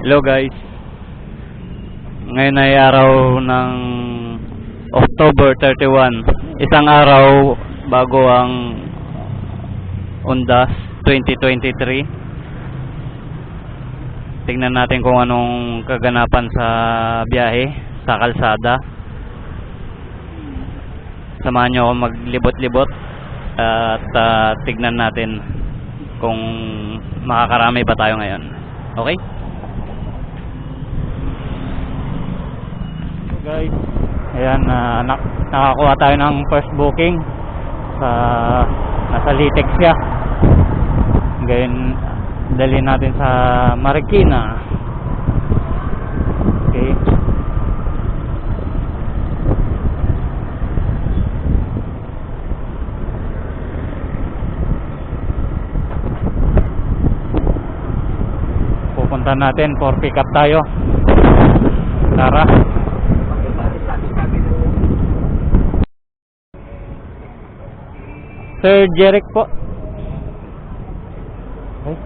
Hello guys. Ngayon ay araw ng October 31. Isang araw bago ang Undas 2023. Tingnan natin kung anong kaganapan sa biyahe sa kalsada. Samahan nyo ako maglibot-libot at tignan natin kung makakarami ba tayo ngayon. Okay? Guys, ayan, nakakuha tayo ng first booking sa nasa Litex siya. Ngayon dalhin natin sa Marikina. Okay, pupunta natin for pick up tayo. Tara. Sir Jeric po. Okay.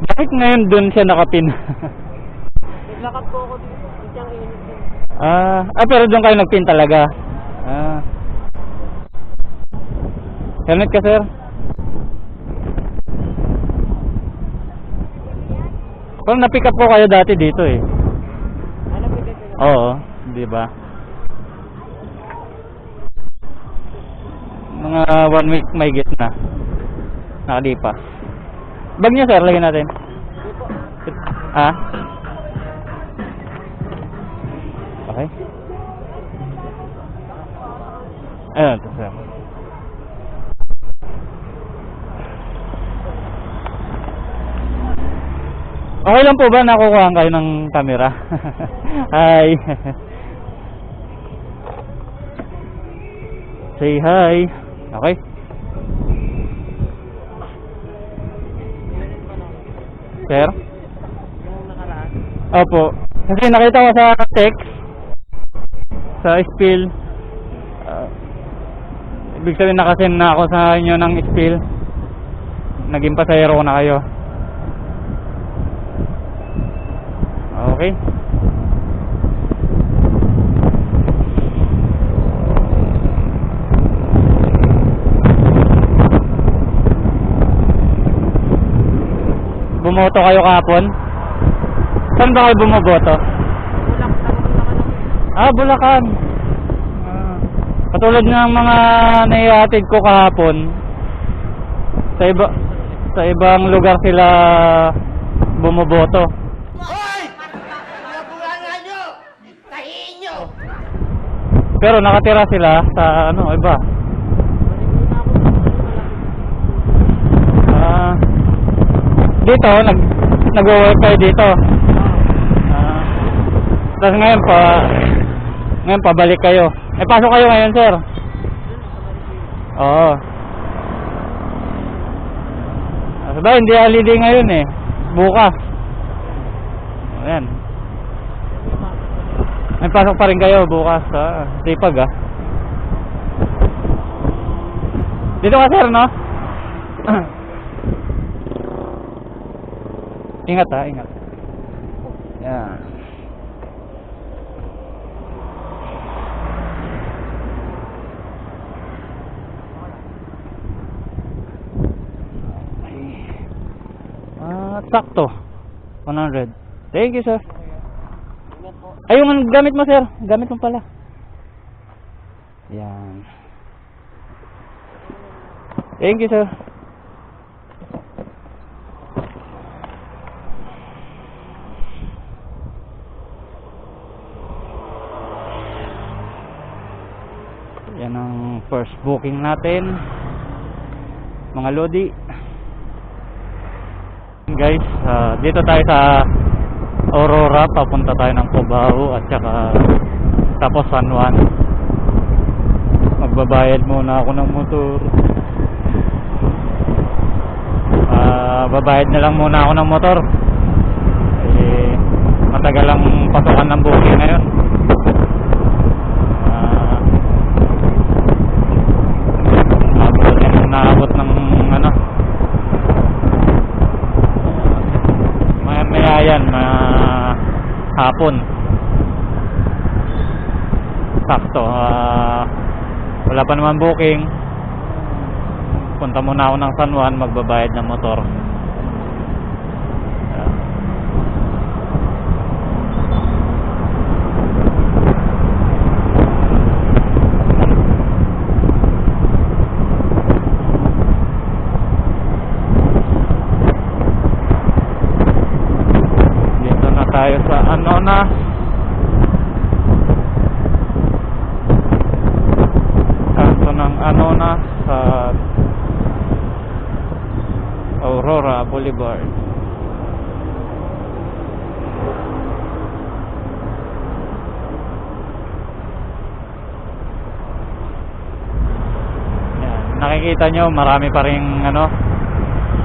Bakit ngayon dun siya nakapin? Naglakad po ako dito. Isang init din. Pero doon kayo nagpin talaga. Helmet ka, sir? Kung na-pick up ko kayo dati dito eh. Ano po dito? Oo, di ba? Mga 1 week may git na. Nakalipas. Bag niya, sir, lagyan natin. Hindi po. Okay. Ayun, ito, sir. Okay lang po ba nakukuhaan kayo ng camera? Hi. Say hi. Okay. Sir? Yung nakaraan. Opo. Kasi nakita ko sa text, sa spill, ibig sabihin nakasin na ako sa inyo ng spill. Naging pasahero ko na kayo. Okay. Bumoto kayo kahapon? Saan ba kayo bumoboto? Bulacan. Bulacan. Katulad ng mga naihatid ko kahapon, sa ibang lugar sila bumoboto. Hoy! Nabulangan nyo! Tahiin nyo! Pero nakatira sila sa iba. Dito nag-work kayo dito. Tapos ngayon pabalik kayo. Pasok kayo ngayon, sir. Oo. Diba, hindi holiday ngayon eh. Bukas. Ayan. May pasok pa rin kayo bukas. Sipag ah. Dito ka, sir, no? Ingat ha, ingat. Yan. Sakto. 100. Thank you, sir. Ay, yung gamit mo, sir. Gamit mo pala. Yan. Thank you, sir. Yan ang first booking natin, mga lodi. Guys, dito tayo sa Aurora, papunta tayo ng Cubao at saka tapos San Juan. Magbabayad muna ako ng motor. Babayad na lang muna ako ng motor. Matagal lang pasukan ng booking ngayon. Naabot ng hapon. Sakto. Wala pa naman booking. Punta muna ako ng San Juan, magbabayad ng motor. Tayo sa Anona. Kanto ng Anona sa Aurora Boulevard. Yan. Nakikita nyo marami pa rin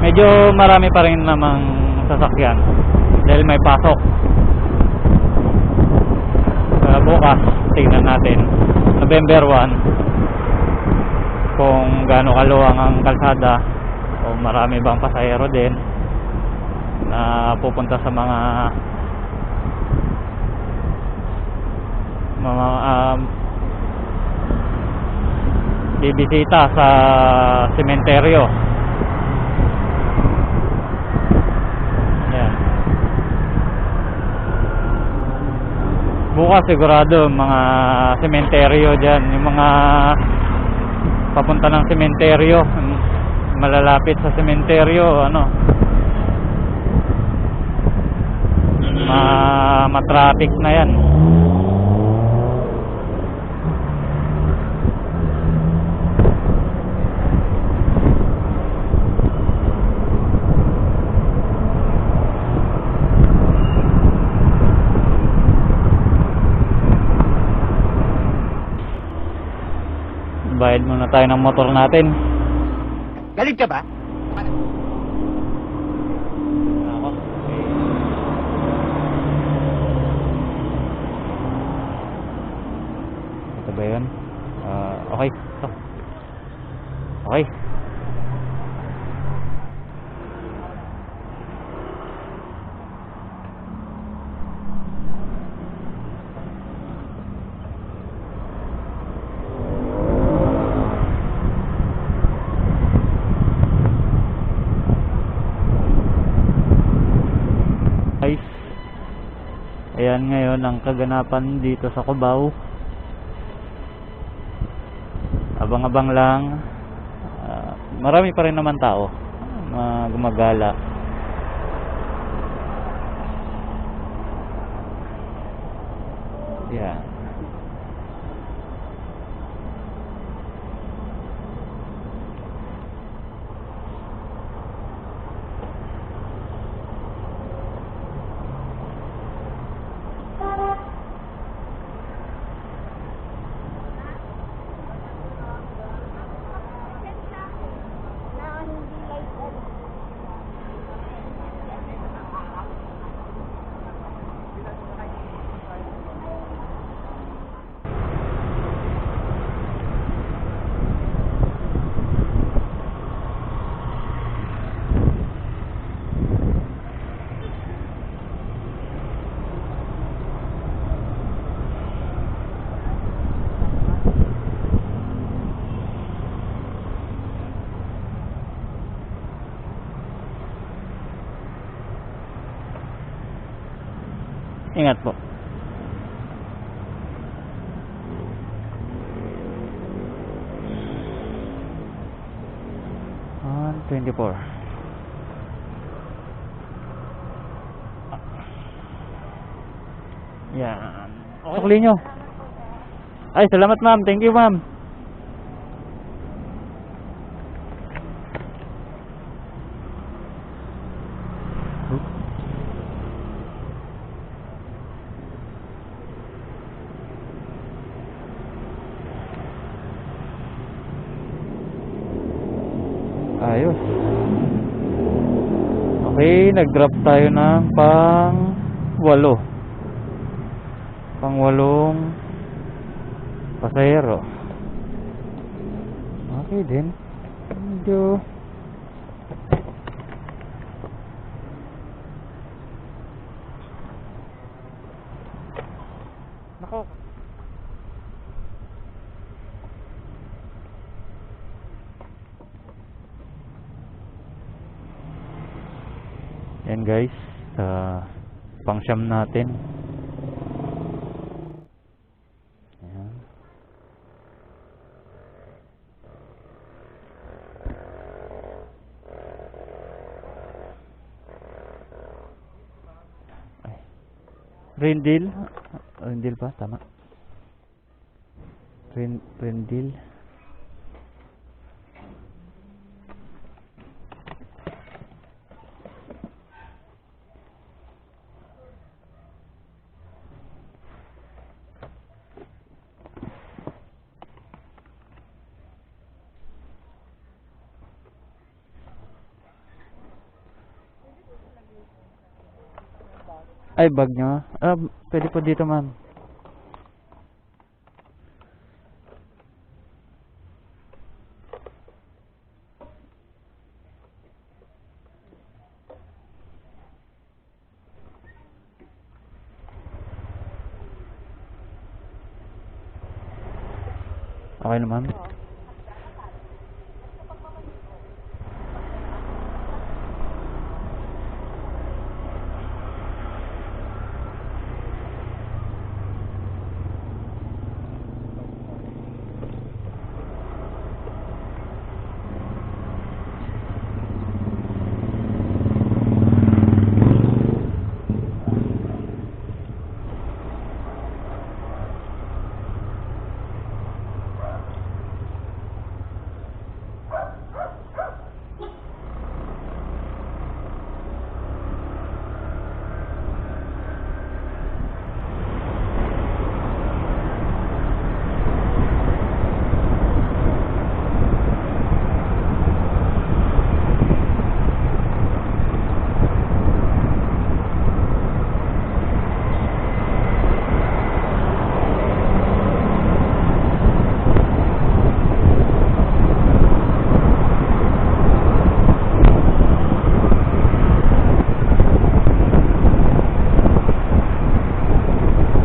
medyo marami pa rin namang sasakyan dahil may pasok. Bukas tingnan natin November 1 kung gaano kaluwang ang kalsada o marami bang pasahero din na pupunta sa mga bibisita sa sementeryo. Bukas sigurado mga sementeryo dyan, yung mga papunta ng sementeryo, malalapit sa sementeryo, matraffic na yan. Bayad muna tayo ng motor natin. Galit ka ba? Ako. Ito ba yun? Okay. Ito. Okay. Ayan ngayon ang kaganapan dito sa Cubao. Abang-abang lang. Marami pa rin naman tao gumagala. Yan. Ingat po. On 24. Yan. Sukli nyo. Ay, salamat ma'am. Thank you ma'am. Ayos. Okay, nag-drop tayo ng pang-8 pasahero. Okay din. Medyo Yan guys, pang-siyam natin. Ayan. Ay. Rendil? Rendil ba? Tama. Rendil. Ay, bag nyo? Pwede po dito, ma'am. Okay na, ma'am.